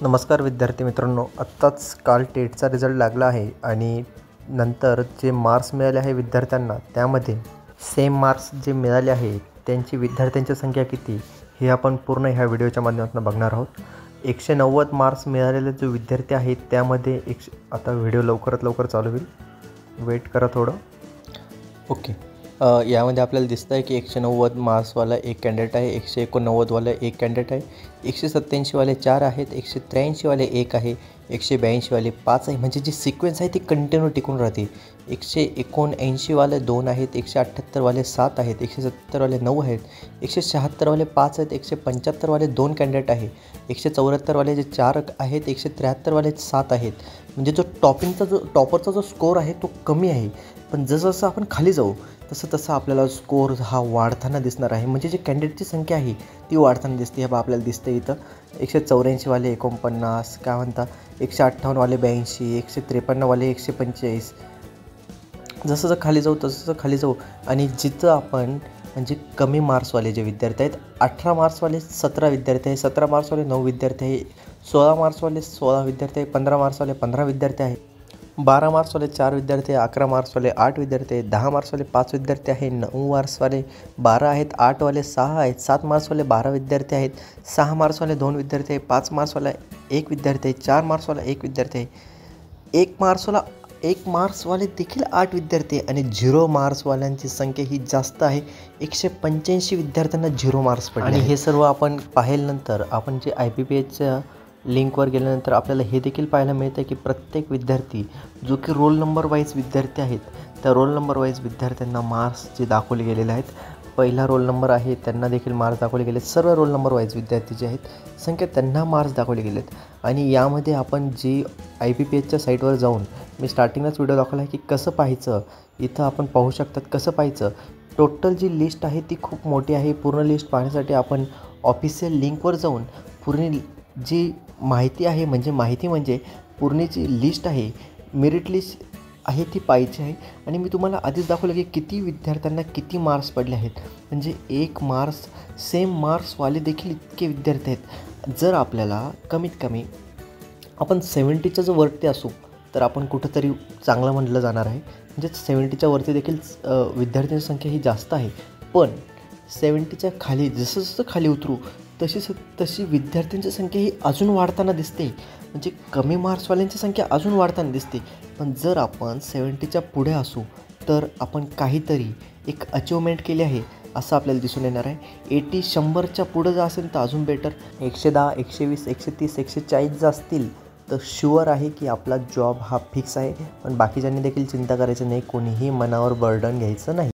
नमस्कार विद्यार्थी मित्रांनो, आत्ताच काल टेटचा रिझल्ट लागला आहे आणि नंतर जे मार्क्स मिळाले आहे विद्यार्थ्यांना त्यामध्ये सेम मार्क्स जे मिळाले आहे त्यांची विद्यार्थ्यांची संख्या किती हे आपण पूर्ण ह्या व्हिडिओच्या माध्यमातून बघणार आहोत. 190 मार्क्स मिळालेले जो विद्यार्थी आहेत त्यामध्ये आता व्हिडिओ लवकरात लवकर चालू होईल, वेट करा थोडं. ओके, यामध्ये आपल्याला दिसतं आहे की 190 मार्क्सवाला एक कॅन्डिडेट आहे, 189वाला एक कॅन्डिडेट आहे, 187वाले 4 आहेत, 183वाले 1 आहे, 182वाले 5 आहे. म्हणजे जी सिक्वेन्स आहे ती कंटिन्यू टिकून राहते. 179वाले 2 आहेत, 178वाले 7 आहेत, 170वाले 9 आहेत, 176वाले 5 आहेत, 175वाले 2 कॅन्डिडेट आहे, 174वाले जे 4 आहेत, 173वाले 7 आहेत. म्हणजे जो टॉपरचा जो स्कोर आहे तो कमी आहे, पण जसं आपण खाली जाऊ तसं आपल्याला स्कोर हा वाढताना दिसणार आहे. म्हणजे जे कॅन्डिडेटची संख्या आहे ती वाढताना दिसते. हे आपल्याला दिसते इथं 184वाले 49, काय म्हणता 158वाले 82, 153वाले 145. जसं खाली जाऊ तसं खाली जाऊ आणि जिथं आपण म्हणजे कमी मार्क्सवाले जे विद्यार्थी आहेत, 18 मार्क्सवाले 17 विद्यार्थी आहे, 17 मार्क्सवाले 9 विद्यार्थी आहे, 16 मार्क्सवाले 16 विद्यार्थी आहे, 15 मार्क्सवाले 15 विद्यार्थी आहे, 12 मार्क्सवाले 4 विद्यार्थी आहे, 11 मार्क्सवाले 8 विद्यार्थी आहे, 10 मार्क्सवाले 5 विद्यार्थी आहे, 9 मार्क्सवाले 12 आहेत, 8वाले 6 आहेत, 7 मार्क्सवाले 12 विद्यार्थी आहेत, 6 मार्क्सवाले 2 विद्यार्थी आहे, 5 मार्क्सवाला 1 विद्यार्थी आहे, 4 मार्क्सवाला 1 विद्यार्थी आहे, 1 मार्क्सवाले देखील 8 विद्यार्थी आहे आणि 0 मार्क्सवाल्यांची संख्या ही जास्त आहे. 185 विद्यार्थ्यांना 0 मार्क्स पडले. आणि हे सर्व आपण पाहिल्यानंतर आपण जे IPPHच्या लिंकवर गेल्यानंतर आपल्याला हे देखील पाहायला मिळतं की प्रत्येक विद्यार्थी जो की रोल नंबर वाईज विद्यार्थी आहेत त्या रोल नंबर वाईज विद्यार्थ्यांना मार्क्स जे दाखवले गेलेले आहेत, पहिला रोल नंबर आहे त्यांना देखील मार्क्स दाखवले गेले. सर्व रोल नंबर वाईज विद्यार्थी जे आहेत संख्या त्यांना मार्क्स दाखवले गेलेत. आणि यामध्ये आपण जी IPPHच्या साईटवर जाऊन मी स्टार्टिंगलाच व्हिडिओ दाखवला आहे की कसं पाहायचं, इथं आपण पाहू शकतात कसं पाहायचं. टोटल जी लिस्ट आहे ती खूप मोठी आहे. पूर्ण लिस्ट पाहण्यासाठी आपण ऑफिशियल लिंकवर जाऊन पूर्ण जी माहिती आहे म्हणजे पूर्ण जी लिस्ट आहे, मेरिट लिस्ट आहे ती पाहायची आहे. आणि मी तुम्हाला आधीच दाखवलं की किती विद्यार्थ्यांना किती मार्क्स पडले आहेत. म्हणजे 1 मार्क्स सेम मार्क्सवाले देखील इतके विद्यार्थी आहेत. जर आपल्याला कमीत कमी आपण 70च्या जर वरती असू तर आपण कुठंतरी चांगलं म्हटलं जाणार आहे. म्हणजे 70च्या वरती देखील विद्यार्थ्यांची संख्या ही जास्त आहे. पण 70च्या खाली जसं खाली उतरू तशी विद्यार्थ्यांची संख्या ही अजून वाढताना दिसते. म्हणजे कमी मार्क्सवाल्यांची संख्या अजून वाढताना दिसते. पण जर आपण 70च्या पुढे असू तर आपण काहीतरी एक अचिव्हमेंट केली आहे असं आपल्याला दिसून येणार आहे. 100च्या पुढं जर असेल तर अजून बेटर. 110, 120, 130, 140 जर असतील तर शुअर आहे की आपला जॉब हा फिक्स आहे. पण बाकीच्यांनी देखील चिंता करायची नाही, कोणीही मनावर बर्डन घ्यायचं नाही.